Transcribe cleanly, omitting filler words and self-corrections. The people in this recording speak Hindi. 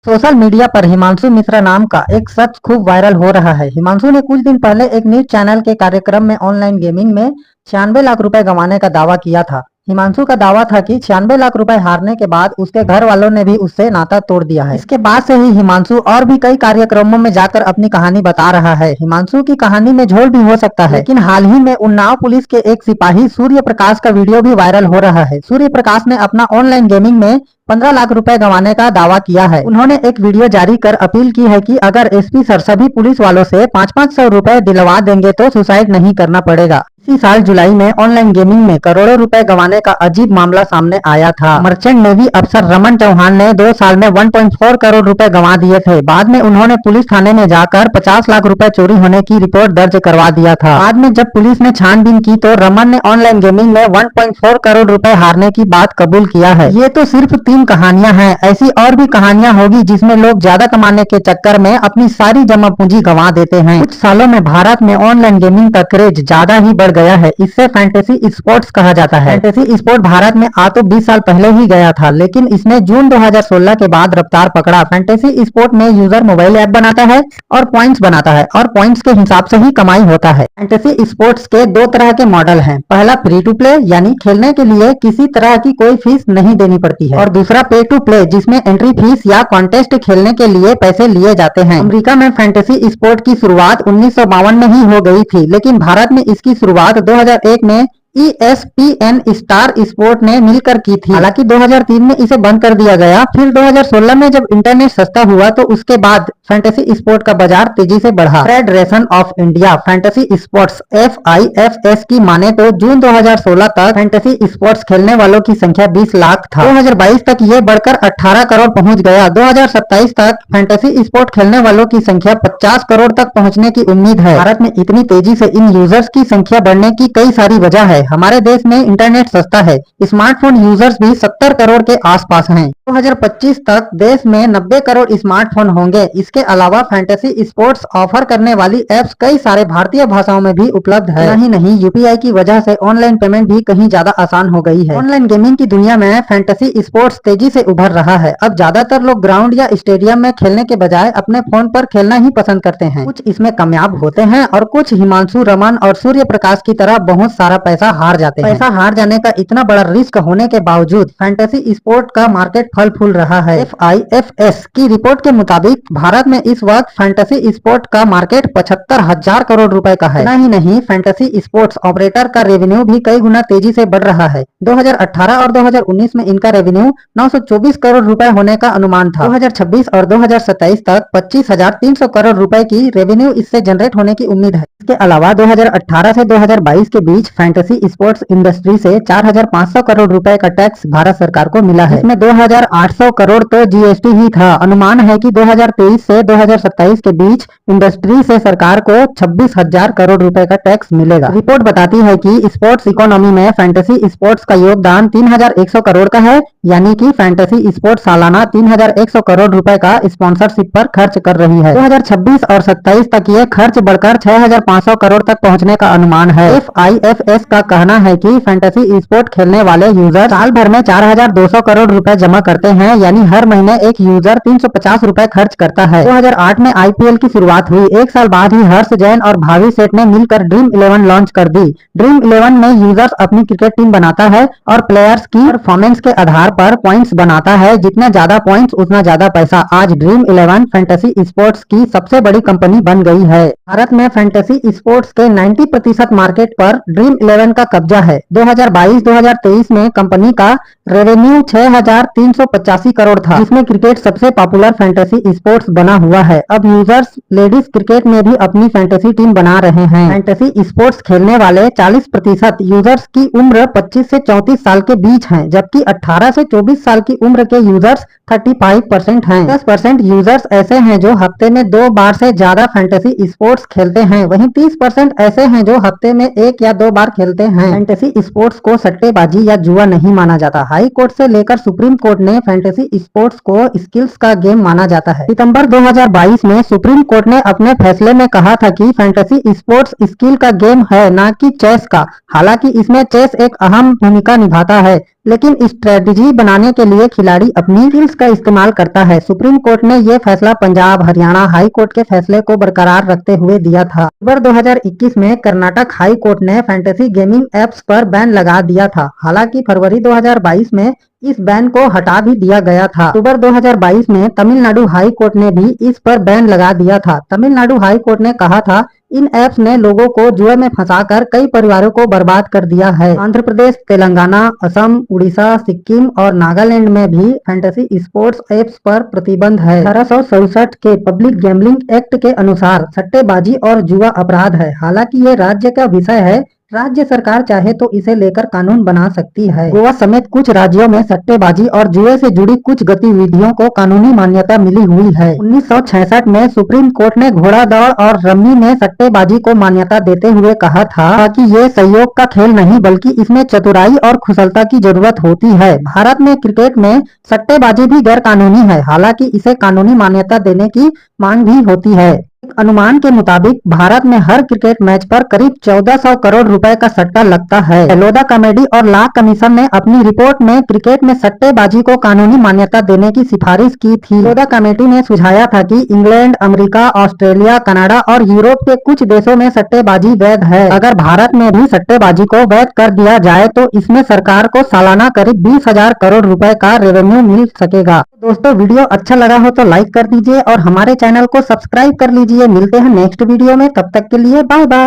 सोशल मीडिया पर हिमांशु मिश्रा नाम का एक शख्स खूब वायरल हो रहा है। हिमांशु ने कुछ दिन पहले एक न्यूज चैनल के कार्यक्रम में ऑनलाइन गेमिंग में 96 लाख रुपए गंवाने का दावा किया था। हिमांशु का दावा था कि 96 लाख रुपए हारने के बाद उसके घर वालों ने भी उससे नाता तोड़ दिया है। इसके बाद से ही हिमांशु और भी कई कार्यक्रमों में जाकर अपनी कहानी बता रहा है। हिमांशु की कहानी में झोल भी हो सकता है, लेकिन हाल ही में उन्नाव पुलिस के एक सिपाही सूर्य प्रकाश का वीडियो भी वायरल हो रहा है। सूर्य प्रकाश ने अपना ऑनलाइन गेमिंग में 15 लाख रुपए गंवाने का दावा किया है। उन्होंने एक वीडियो जारी कर अपील की है कि अगर एसपी सर सभी पुलिस वालों से 500 रुपए दिलवा देंगे तो सुसाइड नहीं करना पड़ेगा। इसी साल जुलाई में ऑनलाइन गेमिंग में करोड़ों रुपए गंवाने का अजीब मामला सामने आया था। मर्चेंट नेवी अफसर रमन चौहान ने 2 साल में 1.4 करोड़ रुपए गंवा दिए थे। बाद में उन्होंने पुलिस थाने में जाकर 50 लाख रुपए चोरी होने की रिपोर्ट दर्ज करवा दिया था। बाद में जब पुलिस ने छानबीन की तो रमन ने ऑनलाइन गेमिंग में 1.4 करोड़ रुपए हारने की बात कबूल किया है। ये तो सिर्फ 3 कहानियां हैं, ऐसी और भी कहानियां होगी जिसमें लोग ज्यादा कमाने के चक्कर में अपनी सारी जमा पूंजी गंवा देते हैं। कुछ सालों में भारत में ऑनलाइन गेमिंग का क्रेज ज्यादा ही बढ़ गया है। इससे फैंटेसी स्पोर्ट्स कहा जाता है। फैंटेसी स्पोर्ट भारत में आ तो 20 साल पहले ही गया था, लेकिन इसने जून 2016 के बाद रफ्तार पकड़ा। फैंटेसी स्पोर्ट में यूजर मोबाइल ऐप बनाता है और पॉइंट्स बनाता है और पॉइंट्स के हिसाब से ही कमाई होता है। फैंटेसी स्पोर्ट्स के 2 तरह के मॉडल हैं। पहला फ्री टू प्ले, यानी खेलने के लिए किसी तरह की कोई फीस नहीं देनी पड़ती है, और दूसरा पे टू प्ले, जिसमें एंट्री फीस या कॉन्टेस्ट खेलने के लिए पैसे लिए जाते हैं। अमेरिका में फैंटेसी स्पोर्ट की शुरुआत 1952 में ही हो गई थी, लेकिन भारत में इसकी शुरुआत 2001 में ESPN स्टार स्पोर्ट ने मिलकर की थी। हालांकि 2003 में इसे बंद कर दिया गया। फिर 2016 में जब इंटरनेट सस्ता हुआ तो उसके बाद फैंटेसी स्पोर्ट का बाजार तेजी से बढ़ा। Federation of India fantasy sports FIFS की माने तो जून 2016 तक फैंटेसी स्पोर्ट्स खेलने वालों की संख्या 20 लाख था। 2022 तक ये बढ़कर 18 करोड़ पहुंच गया। 2027 तक फैंटेसी स्पोर्ट खेलने वालों की संख्या 50 करोड़ तक पहुंचने की उम्मीद है। भारत में इतनी तेजी से इन यूजर्स की संख्या बढ़ने की कई सारी वजह है। हमारे देश में इंटरनेट सस्ता है, स्मार्टफोन यूजर्स भी 70 करोड़ के आसपास हैं। 2025 तक देश में 90 करोड़ स्मार्टफोन होंगे। इसके अलावा फैंटेसी स्पोर्ट्स ऑफर करने वाली एप्स कई सारे भारतीय भाषाओं में भी उपलब्ध है। नहीं, UPI की वजह से ऑनलाइन पेमेंट भी कहीं ज्यादा आसान हो गई है। ऑनलाइन गेमिंग की दुनिया में फैंटेसी स्पोर्ट्स तेजी से उभर रहा है। अब ज्यादातर लोग ग्राउंड या स्टेडियम में खेलने के बजाय अपने फोन पर खेलना ही पसंद करते हैं। कुछ इसमें कामयाब होते हैं और कुछ हिमांशु, रमन और सूर्य प्रकाश की तरह बहुत सारा पैसा हार जाते हैं। पैसा हार जाने का इतना बड़ा रिस्क होने के बावजूद फैंटेसी स्पोर्ट का मार्केट फल फूल रहा है। FIFS की रिपोर्ट के मुताबिक भारत में इस वक्त फैंटेसी स्पोर्ट का मार्केट 75,000 करोड़ रुपए का है। नहीं, फैंटेसी स्पोर्ट्स ऑपरेटर का रेवेन्यू भी कई गुना तेजी से बढ़ रहा है। 2018 और 2019 में इनका रेवेन्यू 924 करोड़ रुपए होने का अनुमान था। 2026 और 2027 तक 25,300 करोड़ रुपए की रेवेन्यू इससे जनरेट होने की उम्मीद है। इसके अलावा 2018 से 2022 के बीच फैंटेसी स्पोर्ट्स इंडस्ट्री से 4,500 करोड़ रुपए का टैक्स भारत सरकार को मिला है। इसमें 2,800 करोड़ तो GST ही था। अनुमान है कि 2023 से 2027 के बीच इंडस्ट्री से सरकार को 26,000 करोड़ रुपए का टैक्स मिलेगा। रिपोर्ट बताती है कि स्पोर्ट्स इकोनॉमी में फैंटेसी स्पोर्ट्स का योगदान 3,100 करोड़ का है, यानी कि फैंटेसी स्पोर्ट्स सालाना 3,100 करोड़ रुपए का स्पॉन्सरशिप पर खर्च कर रही है। 2026 और 27 तक ये खर्च बढ़कर 6,500 करोड़ तक पहुंचने का अनुमान है। FIFS का कहना है कि फैंटेसी स्पोर्ट खेलने वाले यूजर साल भर में 4,200 करोड़ रुपए जमा करते हैं, यानी हर महीने एक यूजर 350 रुपए खर्च करता है। 2008 में IPL की शुरुआत हुई। 1 साल बाद ही हर्ष जैन और भावी सेठ ने मिलकर ड्रीम 11 लॉन्च कर दी। ड्रीम 11 में यूजर्स अपनी क्रिकेट टीम बनाता है और प्लेयर्स की परफॉर्मेंस के आधार पर पॉइंट्स बनाता है। जितने ज्यादा पॉइंट्स उतना ज्यादा पैसा। आज ड्रीम 11 फैंटेसी स्पोर्ट्स की सबसे बड़ी कंपनी बन गई है। भारत में फैंटेसी स्पोर्ट्स के 90% मार्केट पर ड्रीम 11 का कब्जा है। 2022-2023 में कंपनी का रेवेन्यू 6,385 करोड़ था, जिसमें क्रिकेट सबसे पॉपुलर फैंटेसी स्पोर्ट्स बना हुआ है। अब यूजर्स लेडीज क्रिकेट में भी अपनी फैंटेसी टीम बना रहे हैं। फैंटेसी स्पोर्ट्स खेलने वाले 40% यूजर्स की उम्र 25 से 34 साल के बीच है, जबकि 18 से 24 साल की उम्र के यूजर्स 35% हैं। 10% यूजर्स ऐसे हैं जो हफ्ते में 2 बार से ज्यादा फैंटेसी स्पोर्ट्स खेलते हैं। वहीं 30% ऐसे हैं जो हफ्ते में 1 या 2 बार खेलते हैं। फैंटेसी स्पोर्ट्स को सट्टेबाजी या जुआ नहीं माना जाता। हाई कोर्ट से लेकर सुप्रीम कोर्ट ने फैंटेसी स्पोर्ट्स को स्किल्स का गेम माना जाता है। सितंबर 2022 में सुप्रीम कोर्ट ने अपने फैसले में कहा था कि फैंटेसी स्पोर्ट्स स्किल का गेम है, ना कि चेस का। हालांकि इसमें चेस एक अहम भूमिका निभाता है, लेकिन स्ट्रेटजी बनाने के लिए खिलाड़ी अपनी स्किल्स का इस्तेमाल करता है। सुप्रीम कोर्ट ने ये फैसला पंजाब हरियाणा हाई कोर्ट के फैसले को बरकरार रखते हुए दिया था। अक्टूबर 2021 में कर्नाटक हाई कोर्ट ने फैंटेसी गेमिंग एप्स पर बैन लगा दिया था। हालांकि फरवरी 2022 में इस बैन को हटा भी दिया गया था। अक्टूबर 2022 में तमिलनाडु हाई कोर्ट ने भी इस पर बैन लगा दिया था। तमिलनाडु हाई कोर्ट ने कहा था इन ऐप्स ने लोगों को जुए में फंसाकर कई परिवारों को बर्बाद कर दिया है। आंध्र प्रदेश, तेलंगाना, असम, उड़ीसा, सिक्किम और नागालैंड में भी फैंटेसी स्पोर्ट्स ऐप्स पर प्रतिबंध है। 1867 के पब्लिक गैम्बलिंग एक्ट के अनुसार सट्टेबाजी और जुआ अपराध है। हालांकि ये राज्य का विषय है, राज्य सरकार चाहे तो इसे लेकर कानून बना सकती है। गोवा समेत कुछ राज्यों में सट्टेबाजी और जुए से जुड़ी कुछ गतिविधियों को कानूनी मान्यता मिली हुई है। 1966 में सुप्रीम कोर्ट ने घोड़ा दौड़ और रम्मी में सट्टेबाजी को मान्यता देते हुए कहा था कि ये सहयोग का खेल नहीं बल्कि इसमें चतुराई और कुशलता की जरूरत होती है। भारत में क्रिकेट में सट्टेबाजी भी गैर कानूनी है, हालांकि इसे कानूनी मान्यता देने की मांग भी होती है। एक अनुमान के मुताबिक भारत में हर क्रिकेट मैच पर करीब 1400 करोड़ रुपए का सट्टा लगता है। लोधा कमेटी और लॉ कमीशन ने अपनी रिपोर्ट में क्रिकेट में सट्टेबाजी को कानूनी मान्यता देने की सिफारिश की थी। लोधा कमेटी ने सुझाया था कि इंग्लैंड, अमेरिका, ऑस्ट्रेलिया, कनाडा और यूरोप के कुछ देशों में सट्टेबाजी वैध है। अगर भारत में भी सट्टेबाजी को वैध कर दिया जाए तो इसमें सरकार को सालाना करीब 20,000 करोड़ रुपए का रेवेन्यू मिल सकेगा। दोस्तों, वीडियो अच्छा लगा हो तो लाइक कर दीजिए और हमारे चैनल को सब्सक्राइब कर लीजिए। मिलते हैं नेक्स्ट वीडियो में, तब तक के लिए बाय बाय।